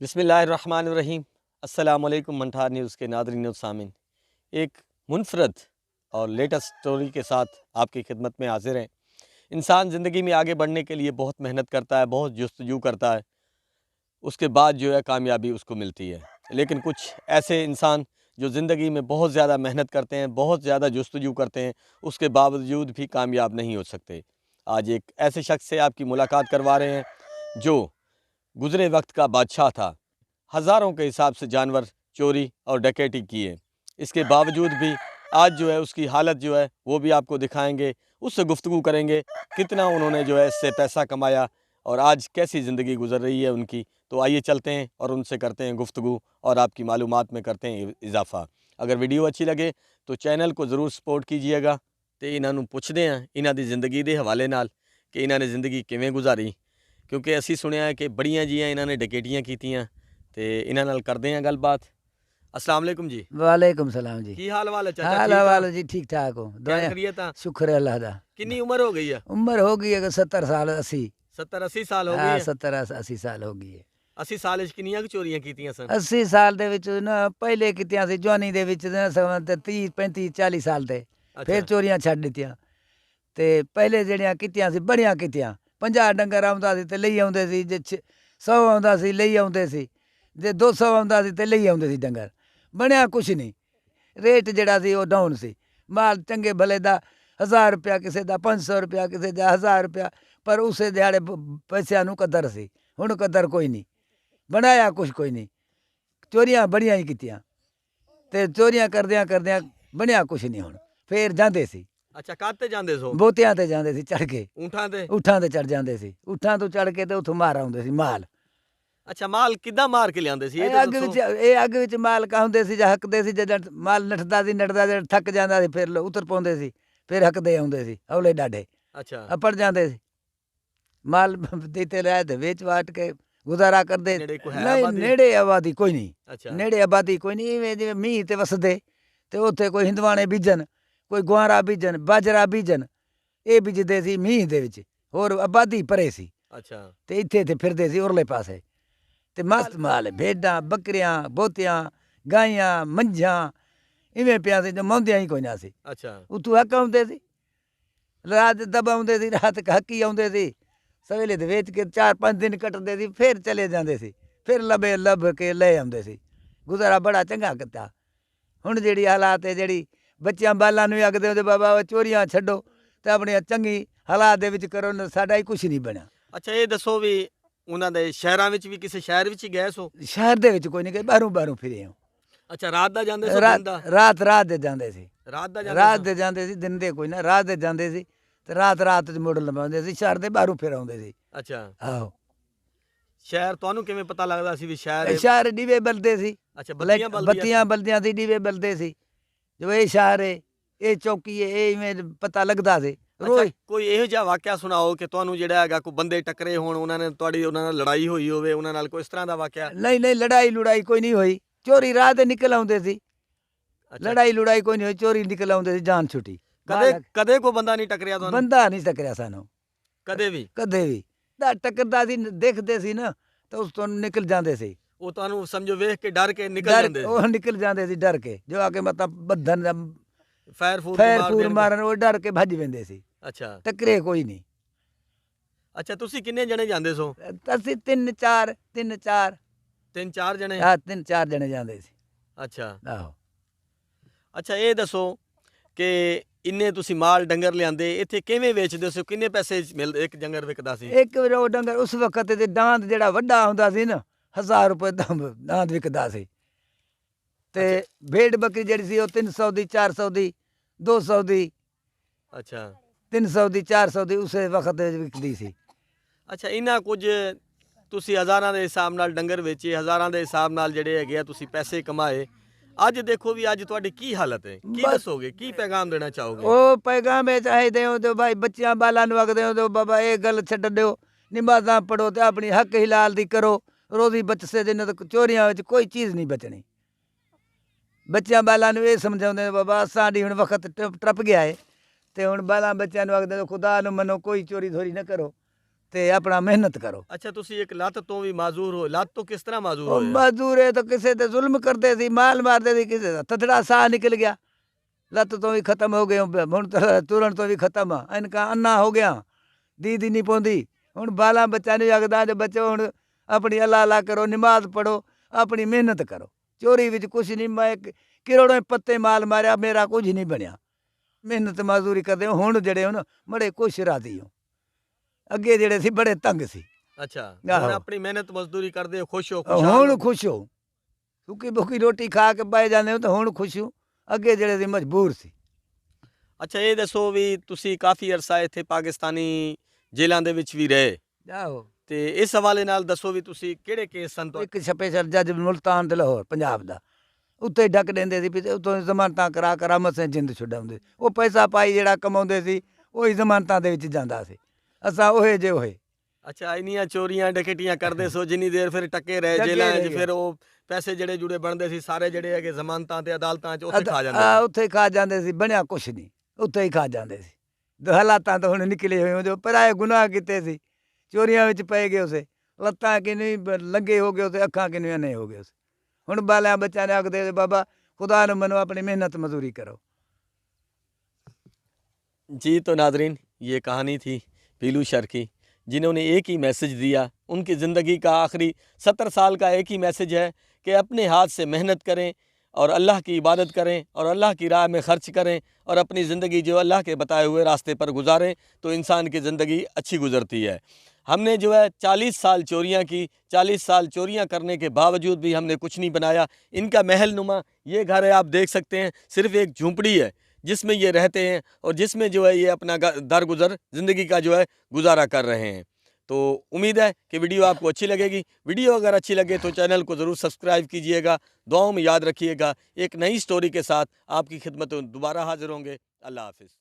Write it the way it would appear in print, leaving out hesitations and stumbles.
बिस्मिल्लाहिर्रहमानिर्रहीम। अस्सलामुअलैकुम मंठार न्यूज़ के नादरीन और सामीन, एक मुनफरद और लेटेस्ट स्टोरी के साथ आपकी खिदमत में हाजिर हैं। इंसान ज़िंदगी में आगे बढ़ने के लिए बहुत मेहनत करता है, बहुत जस्तजू करता है, उसके बाद जो है कामयाबी उसको मिलती है। लेकिन कुछ ऐसे इंसान जो ज़िंदगी में बहुत ज़्यादा मेहनत करते हैं, बहुत ज़्यादा जस्तजू करते हैं, उसके बावजूद भी कामयाब नहीं हो सकते। आज एक ऐसे शख्स से आपकी मुलाकात करवा रहे हैं जो गुज़रे वक्त का बादशाह था। हज़ारों के हिसाब से जानवर चोरी और डकैती किए, इसके बावजूद भी आज जो है उसकी हालत जो है वो भी आपको दिखाएंगे, उससे गुफ्तगू करेंगे कितना उन्होंने जो है इससे पैसा कमाया और आज कैसी ज़िंदगी गुजर रही है उनकी। तो आइए चलते हैं और उनसे करते हैं गुफ्तगू और आपकी मालूमात में करते हैं इजाफ़ा। अगर वीडियो अच्छी लगे तो चैनल को ज़रूर सपोर्ट कीजिएगा। तो इन्हों पुछते हैं इन्हों की ज़िंदगी के हवाले नाल कि इन्होंने ज़िंदगी किवें गुजारी, क्योंकि असी सुनिया है कि बड़ियां जियां इन्होंने डकैतियां कीतियां। ते इन्हां नाल करदे हैं गलबात। अस्सलाम वालेकुम जी। वालेकुम सलाम जी। की हाल वाल है चाचा? हाल ठीक हवाल ठाक? जी ठीक ठाक हो क्या करिए ता? शुक्र है अल्लाह दा। कितनी उम्र हो गई है? उम्र हो गई है 70 साल 80। 70-80 साल हो गई हाँ है। 70-80 साल हो गई है। 80 साल किनियां चोरियां कीतियां सन? 80 साल ਦੇ ਵਿੱਚ ਨਾ ਪਹਿਲੇ ਕੀਤੀਆਂ ਸੀ ਜਵਾਨੀ ਦੇ ਵਿੱਚ ਨਾ 30 35 40 ਸਾਲ ਤੇ ਫਿਰ अच्छा ਚੋਰੀਆਂ ਛੱਡ ਦਿੱਤੀਆਂ ਤੇ ਪਹਿਲੇ ਜਿਹੜੀਆਂ ਕੀਤੀਆਂ ਸੀ ਬੜੀਆਂ ਕੀਤੀਆਂ 50 ਡੰਗਰ ਆਉਂਦਾ ਸੀ ਤੇ ਲਈ ਆਉਂਦੇ ਸੀ, ਜੇ 100 ਆਉਂਦਾ ਸੀ ਲਈ ਆਉਂਦੇ ਸੀ, ਜੇ 200 ਆਉਂਦਾ ਸੀ ਤੇ ਲਈ ਆਉਂਦੇ ਸੀ ਡੰਗਰ। ਬਣਿਆ ਕੁਛ ਨਹੀਂ, ਰੇਟ ਜਿਹੜਾ ਸੀ ਉਹ ਡਾਊਨ ਸੀ। ਮਾਲ ਚੰਗੇ ਭਲੇ ਦਾ 1000 ਰੁਪਇਆ, ਕਿਸੇ ਦਾ 500 ਰੁਪਇਆ, ਕਿਸੇ ਦਾ 1000 ਰੁਪਇਆ, ਪਰ ਉਸੇ ਦਿਹਾੜੇ ਪੈਸਿਆਂ ਨੂੰ ਕਦਰ ਸੀ। ਹੁਣ ਕਦਰ ਕੋਈ ਨਹੀਂ, ਬਣਾਇਆ ਕੁਛ ਕੋਈ ਨਹੀਂ। ਚੋਰੀਆਂ ਬੜੀਆਂ ਹੀ ਕੀਤੀਆਂ ਤੇ ਚੋਰੀਆਂ ਕਰਦਿਆਂ ਕਰਦਿਆਂ ਬਣਿਆ ਕੁਛ ਨਹੀਂ। ਹੁਣ ਫੇਰ ਜਾਂਦੇ ਸੀ अच्छा काते जांदे सो? ਬੋਤਿਆਂ ਤੇ ਜਾਂਦੇ ਸੀ ਚੜ ਕੇ, ऊंठां ते? ਊਠਾਂ ਤੇ ਚੜ ਜਾਂਦੇ ਸੀ। ਊਠਾਂ ਤੋਂ ਚੜ ਕੇ ਤੇ ਉੱਥੋਂ ਮਾਰ ਆਉਂਦੇ ਸੀ ਮਾਲ। अच्छा माल किद्दां मार के लियांदे सी? ਇਹ ਅੱਗ ਵਿੱਚ ਇਹ ਅੱਗ ਵਿੱਚ ਮਾਲ ਕਾਉਂਦੇ ਸੀ ਜਾਂ ਹੱਕਦੇ ਸੀ। ਜਦੋਂ ਮਾਲ ਨੱਠਦਾ ਸੀ ਨੱਠਦਾ ਜੇ ਥੱਕ ਜਾਂਦਾ ਸੀ ਫਿਰ ਉਤਰ ਪਾਉਂਦੇ ਸੀ, ਫਿਰ ਹੱਕਦੇ ਆਉਂਦੇ ਸੀ ਹੌਲੇ ਡਾਢੇ अच्छा ਅਪੜ ਜਾਂਦੇ ਸੀ। ਮਾਲ ਦਿੱਤੇ ਲੈ ਤੇ ਵੇਚ ਵਾਟ ਕੇ ਗੁਜ਼ਾਰਾ ਕਰਦੇ। नेड़े कोई है ਨਹੀਂ आबादी? ਨੇੜੇ ਆਬਾਦੀ ਕੋਈ ਨਹੀਂ, अच्छा ਨੇੜੇ ਆਬਾਦੀ ਕੋਈ ਨਹੀਂ। ਇਵੇਂ ਜਿਵੇਂ ਮੀਂਹ ਤੇ ਵਸਦੇ ਤੇ ਉੱਥੇ ਕੋਈ ਹਿੰਦਵਾਣੇ ਬੀਜਣ, ਕੋਈ ਗੁਆਰਾ ਬੀਜਣ, ਬਾਜਰਾ ਬੀਜਣ, ਇਹ ਬੀਜਦੇ ਸੀ ਮੀਂਹ ਦੇ ਵਿੱਚ। ਹੋਰ ਆਬਾਦੀ ਪਰੇ ਸੀ अच्छा ਤੇ ਇੱਥੇ ਤੇ ਫਿਰਦੇ ਸੀ ਉਰਲੇ ਪਾਸੇ। ਤੇ ਮਸਤ ਮਾਲ ਭੇਡਾਂ ਬੱਕਰੀਆਂ ਬੋਤੀਆਂ ਗਾਈਆਂ ਮੱਝਾਂ ਇਵੇਂ ਪਿਆ ਸੀ ਜੋ ਮੌਂਦਿਆਂ ਹੀ ਕੋਈ ਨਾ ਸੀ। अच्छा ਉੱਥੋਂ ਹੱਕ ਆਉਂਦੇ ਸੀ, ਰਾਤ ਦਬ ਆਉਂਦੇ ਸੀ, ਰਾਤ ਹੱਕੀ ਆਉਂਦੇ ਸੀ। ਸਵੇਲੇ ਦੇ ਵੇਚ ਕੇ 4-5 ਦਿਨ ਕੱਟਦੇ ਸੀ, ਫਿਰ ਚਲੇ ਜਾਂਦੇ ਸੀ, ਫਿਰ ਲੱਭ ਕੇ ਲੈ ਆਉਂਦੇ ਸੀ। ਗੁਜ਼ਾਰਾ ਬੜਾ ਚੰਗਾ ਕੀਤਾ। ਹੁਣ ਜਿਹੜੀ ਹਾਲਾਤ ਹੈ, ਜਿਹੜੀ ਬੱਚਿਆਂ ਬਾਲਾਂ ਨੂੰ ਆਖਦੇ ਹੁੰਦੇ ਬਾਬਾ ਚੋਰੀਆਂ ਛੱਡੋ ਤੇ ਆਪਣੀਆਂ ਚੰਗੀ ਹਾਲਾਤ ਦੇ ਵਿੱਚ ਕਰੋ, ਸਾਡਾ ਹੀ ਕੁਛ ਨਹੀਂ ਬਣਿਆ। अच्छा ये दसो भी ਉਹਨਾਂ ਦੇ ਸ਼ਹਿਰਾਂ ਵਿੱਚ ਵੀ ਕਿਸੇ ਸ਼ਹਿਰ ਵਿੱਚ ਹੀ ਗਏ ਸੋ? ਸ਼ਹਿਰ ਦੇ ਵਿੱਚ ਕੋਈ ਨਹੀਂ ਗਏ, ਬਾਹਰੋਂ ਫਿਰੇ ਹਾਂ। ਅੱਛਾ ਰਾਤ ਦਾ ਜਾਂਦੇ ਸੋ ਦਿਨ ਦਾ? ਰਾਤ ਦੇ ਜਾਂਦੇ ਸੀ। ਰਾਤ ਦਾ ਰਾਤ ਜਾਂਦੇ ਦੇ ਜਾਂਦੇ ਸੀ, ਦਿਨ ਦੇ ਕੋਈ ਨਾ। ਰਾਤ ਦੇ ਜਾਂਦੇ ਸੀ ਤੇ ਰਾਤ ਚ ਮੁੜ ਲਵਾਉਂਦੇ ਸੀ। ਸ਼ਹਿਰ ਦੇ ਬਾਹਰੋਂ ਫਿਰ ਆਉਂਦੇ ਸੀ। ਸੋ? ਅੱਛਾ ਆਹੋ ਸ਼ਹਿਰ ਤੁਹਾਨੂੰ ਕਿਵੇਂ ਪਤਾ ਲੱਗਦਾ ਸੀ ਵੀ ਸ਼ਹਿਰ ਹੈ? ਸ਼ਹਿਰ ਡੀਵੇ ਬਲਦੇ ਸੀ। ਅੱਛਾ ਬੱਤੀਆਂ ਬਲਦੀਆਂ ਬੱਤੀਆਂ ਬਲਦੀਆਂ ਸੀ, ਡੀਵੇ ਬਲਦੇ ਸੀ। ਜੋ ਇਹ ਸ਼ਹਿਰ ਹੈ, ਇਹ ਚੌਕੀ ਹੈ, ਇਹ ਇਵੇਂ ਪਤਾ ਲੱਗਦਾ ਸੀ ਅੱਛਾ ਰੋਜ਼। ਕੋਈ ਇਹੋ ਜਿਹਾ ਵਾਕਿਆ ਸੁਣਾਓ ਕਿ ਤੁਹਾਨੂੰ ਜਿਹੜਾ ਹੈਗਾ ਕੋਈ ਬੰਦੇ ਟੱਕਰੇ ਹੋਣ, ਉਹਨਾਂ ਨੇ ਤੁਹਾਡੀ ਉਹਨਾਂ ਨਾਲ ਲੜਾਈ ਹੋਈ ਹੋਵੇ, ਉਹਨਾਂ ਨਾਲ ਕੋਈ ਇਸ ਤਰ੍ਹਾਂ ਦਾ ਵਾਕਿਆ? ਨਹੀਂ ਲੜਾਈ ਕੋਈ ਨਹੀਂ ਹੋਈ। ਚੋਰੀ ਰਾਤ ਦੇ ਨਿਕਲ ਆਉਂਦੇ ਸੀ। ਅੱਛਾ ਲੜਾਈ ਕੋਈ ਨਹੀਂ ਹੋਈ, ਚੋਰੀ ਨਿਕਲ ਆਉਂਦੇ ਸੀ ਜਾਨ ਛੁੱਟੀ। ਕਦੇ ਕੋਈ ਬੰਦਾ ਨਹੀਂ ਟੱਕਰਿਆ ਤੁਹਾਨੂੰ? ਬੰਦਾ ਨਹੀਂ ਟੱਕਰਿਆ ਸਾਨੂੰ ਕਦੇ ਵੀ? ਕਦੇ ਵੀ। ਟੱਕਰਦਾ ਸੀ, ਦੇਖਦੇ ਸੀ ਨਾ ਤਾਂ ਉਸ ਤੋਂ ਨਿਕਲ ਜਾਂਦੇ ਸੀ। ਉਹ ਤੁਹਾਨੂੰ ਸਮਝੋ ਵੇਖ ਕੇ ਡਰ ਕੇ ਨਿਕਲ ਡਰ ਜਾਂਦੇ? ਉਹ ਨਿਕਲ ਜਾਂਦੇ ਸੀ ਡਰ ਕੇ, ਜੋ ਆ ਕੇ ਮਤਲਬ ਬੱਧਨ ਫਾਇਰ ਫੂਰ ਫੂਰ ਮਾਰਨ, ਉਹ ਡਰ ਕੇ ਭੱਜ ਪੈਂਦੇ ਸੀ। ਅੱਛਾ ਟੱਕਰੇ ਕੋਈ ਨਹੀਂ। ਅੱਛਾ ਤੁਸੀਂ ਕਿੰਨੇ ਜਣੇ ਜਾਂਦੇ ਸੋ? ਅਸੀਂ ਤਿੰਨ ਚਾਰ 3-4 ਜਣੇ? ਹਾਂ 3-4 ਜਣੇ ਜਾਂਦੇ ਸੀ। ਅੱਛਾ ਆਹੋ ਅੱਛਾ ਇਹ ਦੱਸੋ ਕਿ ਇੰਨੇ ਤੁਸੀਂ ਮਾਲ ਡੰਗਰ ਲਿਆਂਦੇ, ਇੱਥੇ ਕਿਵੇਂ ਵੇਚਦੇ ਸੀ? ਕਿੰਨੇ ਪੈਸੇ ਮਿਲਦੇ ਇੱਕ ਡੰਗਰ ਵਿਕਦਾ ਸੀ? ਇੱਕ ਵਾਰ ਉਹ ਡੰਗਰ ਉਸ ਵਕਤ ਤੇ ਦਾੰਦ ਜਿਹੜਾ ਵੱਡਾ ਹੁੰਦਾ ਸੀ ਨਾ 1000 ਰੁਪਏ ਦਾ ਦਾੰਦ ਵਿਕਦਾ ਸੀ। ਤੇ ਭੇਡ ਬੱਕਰੀ ਜਿਹੜੀ ਸੀ ਉਹ 300 ਦੀ, 400 ਦੀ, 200 ਦੀ। ਅੱਛਾ 300 ਦੀ, 400 ਦੀ ਉਸੇ ਵਕਤ ਵਿੱਚ ਵਿਕਦੀ ਸੀ। ਅੱਛਾ ਇੰਨਾ ਕੁਝ ਤੁਸੀਂ ਹਜ਼ਾਰਾਂ ਦੇ ਹਿਸਾਬ ਨਾਲ ਡੰਗਰ ਵੇਚੇ, ਹਜ਼ਾਰਾਂ ਦੇ ਹਿਸਾਬ ਨਾਲ ਜਿਹੜੇ ਹੈਗੇ ਆ ਤੁਸੀਂ ਪੈਸੇ ਕਮਾਏ। ਅੱਜ ਦੇਖੋ ਵੀ ਅੱਜ ਤੁਹਾਡੀ ਕੀ ਹਾਲਤ ਹੈ, ਕੀ ਦੱਸੋਗੇ, ਕੀ ਪੈਗਾਮ ਦੇਣਾ ਚਾਹੋਗੇ? ਉਹ ਪੈਗਾਮ ਇਹ ਚਾਹੀਦੇ ਹੋ ਤੇ ਭਾਈ ਬੱਚਿਆਂ ਬਾਲਾਂ ਨੂੰ ਆਖਦੇ ਹੋ ਤੇ ਬਾਬਾ ਇਹ ਗੱਲ ਛੱਡ ਦਿਓ, ਨਮਾਜ਼ਾਂ ਪੜੋ ਤੇ ਆਪਣੀ ਹੱਕ ਹਿਲਾਲ ਦੀ ਕਰੋ, ਰੋਜ਼ੀ ਬਚਸੇ ਦੇ ਨਾ ਤਾਂ ਚੋਰੀਆਂ ਵਿੱਚ ਕੋਈ ਚੀਜ਼ ਨਹੀਂ ਬਚਣੀ। ਬੱਚਿਆਂ ਬਾਲਾਂ ਨੂੰ ਇਹ ਸਮਝਾਉਂਦੇ ਬਾਬਾ ਸਾਡੀ ਹੁਣ ਵਕਤ ਟੱਪ ਗਿਆ ਹੈ ਤੇ ਹੁਣ ਬਾਲਾਂ ਬੱਚਿਆਂ ਨੂੰ ਆਖਦੇ ਖੁਦਾ ਨੂੰ ਮੰਨੋ, ਕੋਈ ਚੋਰੀ ਥੋਰੀ ਨਾ ਕਰੋ ਤੇ ਆਪਣਾ ਮਿਹਨਤ ਕਰੋ। ਅੱਛਾ, ਤੁਸੀਂ ਇੱਕ ਲੱਤ ਤੋਂ ਵੀ ਮਾਜ਼ੂਰ ਹੋ। ਲੱਤ ਤੋਂ ਕਿਸ ਤਰ੍ਹਾਂ ਮਾਜ਼ੂਰ ਉਹ ਹੋਏ? ਮਜ਼ਦੂਰ ਹੈ ਤਾਂ ਕਿਸੇ ਤੇ ਜ਼ੁਲਮ ਕਰਦੇ ਸੀ, ਮਾਲ ਮਾਰਦੇ ਸੀ, ਕਿਸੇ ਦਾ ਤਥੜਾ ਸਾਹ ਨਿਕਲ ਗਿਆ, ਲੱਤ ਤੋਂ ਵੀ ਖਤਮ ਹੋ ਗਏ, ਹੁਣ ਤਾਂ ਤੁਰਨ ਤੋਂ ਵੀ ਖਤਮ ਆ, ਇਨਕਾ ਅੰਨਾ ਹੋ ਗਿਆ, ਦੀਦੀ ਨਹੀਂ ਪਾਉਂਦੀ। ਹੁਣ ਬਾਲਾਂ ਬੱਚਾ ਨਹੀਂ ਜਗਦਾ, ਜੇ ਬੱਚੇ ਹੁਣ ਆਪਣੀ ਅੱਲਾ ਅੱਲਾ ਕਰੋ, ਨਮਾਜ਼ ਪੜੋ, ਆਪਣੀ ਮਿਹਨਤ ਕਰੋ। ਚੋਰੀ ਵਿੱਚ ਕੁਛ ਨਹੀਂ, ਮੈਂ ਕਰੋੜੋਂ ਪੱਤੇ ਮਾਲ ਮਾਰਿਆ, ਮੇਰਾ ਕੁਝ ਨਹੀਂ ਬਣਿਆ। ਮਿਹਨਤ ਮਜ਼ਦੂਰੀ ਕਰਦੇ ਹੋ। ਹੁਣ ਜਿਹੜੇ ਹੁਣ ਬੜੇ ਖੁਸ਼ ਰਾਜ਼ੀ ਹੋ, ਅੱਗੇ ਜਿਹੜੇ ਸੀ ਬੜੇ ਤੰਗ ਸੀ। ਅੱਛਾ, ਆਹੋ। ਹੁਣ ਆਪਣੀ ਮਿਹਨਤ ਮਜ਼ਦੂਰੀ ਕਰਦੇ ਹੋ, ਖੁਸ਼ ਹੋ, ਹੁਣ ਖੁਸ਼ਹਾਲ ਹੋ? ਖੁਸ਼ ਹੋ, ਸੁੱਕੀ ਬੁੱਕੀ ਰੋਟੀ ਖਾ ਕੇ ਬਹਿ ਜਾਂਦੇ ਹੋ ਤਾਂ ਹੁਣ ਖੁਸ਼ ਹੋ, ਅੱਗੇ ਜਿਹੜੇ ਸੀ ਮਜਬੂਰ ਸੀ। ਅੱਛਾ, ਇਹ ਦੱਸੋ ਵੀ ਤੁਸੀਂ ਕਾਫੀ ਅਰਸਾ ਇੱਥੇ ਪਾਕਿਸਤਾਨੀ ਜੇਲ੍ਹਾਂ ਦੇ ਵਿੱਚ ਵੀ ਰਹੇ, ਆਹੋ, ਤੇ ਇਸ ਹਵਾਲੇ ਨਾਲ ਦੱਸੋ ਵੀ ਤੁਸੀਂ ਕਿਹੜੇ ਕੇਸ ਸਨ ਇੱਕ ਸਪੈਸ਼ਲ ਜੱਜ ਮੁਲਤਾਨ ਤੇ ਲਾਹੌਰ ਪੰਜਾਬ ਦਾ, ਉੱਤੇ ਡੱਕ ਦਿੰਦੇ ਸੀ, ਵੀ ਉੱਤੋਂ ਜ਼ਮਾਨਤਾਂ ਕਰਾ ਕਰਾ ਮਸੇ ਜਿੰਦ ਛੁਡਾਉਂਦੇ। ਉਹ ਪੈਸਾ ਪਾਈ ਜਿਹੜਾ ਕਮਾਉਂਦੇ ਸੀ ਉਹੀ ਜ਼ਮਾਨਤਾਂ ਦੇ ਵਿੱਚ ਜਾਂਦਾ ਸੀ, ਅਸਾਂ ਉਹੇ ਜੇ ਹੋਏ। ਅੱਛਾ, ਇੰਨੀਆਂ ਚੋਰੀਆਂ ਡਕੈਤੀਆਂ ਕਰਦੇ ਸੋ ਜਿੰਨੀ ਦੇਰ ਫਿਰ ਟੱਕੇ ਰਹੇ ਟਕੇ ਜੇਲ੍ਹਾਂ 'ਚ, ਰਹੇ। ਫਿਰ ਉਹ ਪੈਸੇ ਜਿਹੜੇ ਜੁੜੇ ਬਣਦੇ ਸੀ ਸਾਰੇ ਜਿਹੜੇ ਹੈਗੇ ਜ਼ਮਾਨਤਾਂ ਤੇ ਅਦਾਲਤਾਂ 'ਚ ਉੱਥੇ ਖਾ ਜਾਂਦੇ ਉੱਥੇ ਹੀ ਖਾ ਜਾਂਦੇ ਸੀ, ਬਣਿਆ ਕੁਛ ਨਹੀਂ, ਉੱਥੇ ਹੀ ਖਾ ਜਾਂਦੇ ਸੀ। ਹਾਲਾਤਾਂ ਤਾਂ ਹੁਣ ਨਿਕਲੇ ਹੋਏ ਹੋ, ਜੋ ਪਰਾਏ ਗੁਨਾਹ ਕੀਤੇ ਸੀ, ਚੋਰੀਆਂ ਵਿੱਚ ਪੈ ਗਏ ਉਸੇ, ਲੱਤਾਂ ਕਿੰਨੀ ਲੱਗੇ ਹੋ ਗਏ ਉਸੇ, ਅੱਖਾਂ ਕਿੰਨੀਆਂ ਨਹੀਂ ਹੋ ਗਏ ਉਸੇ। ਹੁਣ ਬਾਲਿਆਂ ਬੱਚਿਆਂ ਨੇ ਆਖਦੇ ਬਾਬਾ खुदा ने मनो अपनी मेहनत मजदूरी करो। जी, तो नाजरीन, ये कहानी थी पीलू शर की, जिन्होंने एक ही मैसेज दिया। उनकी ज़िंदगी का आखिरी 70 साल का एक ही मैसेज है कि अपने हाथ से मेहनत करें और अल्लाह की इबादत करें और अल्लाह की राह में ख़र्च करें और अपनी ज़िंदगी जो अल्लाह के बताए हुए रास्ते पर गुजारें तो इंसान की ज़िंदगी अच्छी गुजरती है। हमने जो है 40 साल चोरियां की, 40 साल चोरियां करने के बावजूद भी हमने कुछ नहीं बनाया। इनका महल नुमा ये घर है, आप देख सकते हैं, सिर्फ़ एक झूंपड़ी है जिसमें ये रहते हैं और जिसमें जो है ये अपना दरगुजर ज़िंदगी का जो है गुजारा कर रहे हैं। तो उम्मीद है कि वीडियो आपको अच्छी लगेगी। वीडियो अगर अच्छी लगे तो चैनल को ज़रूर सब्सक्राइब कीजिएगा, दुआओं में याद रखिएगा। एक नई स्टोरी के साथ आपकी खिदमत में दोबारा हाजिर होंगे। अल्लाह हाफिज़।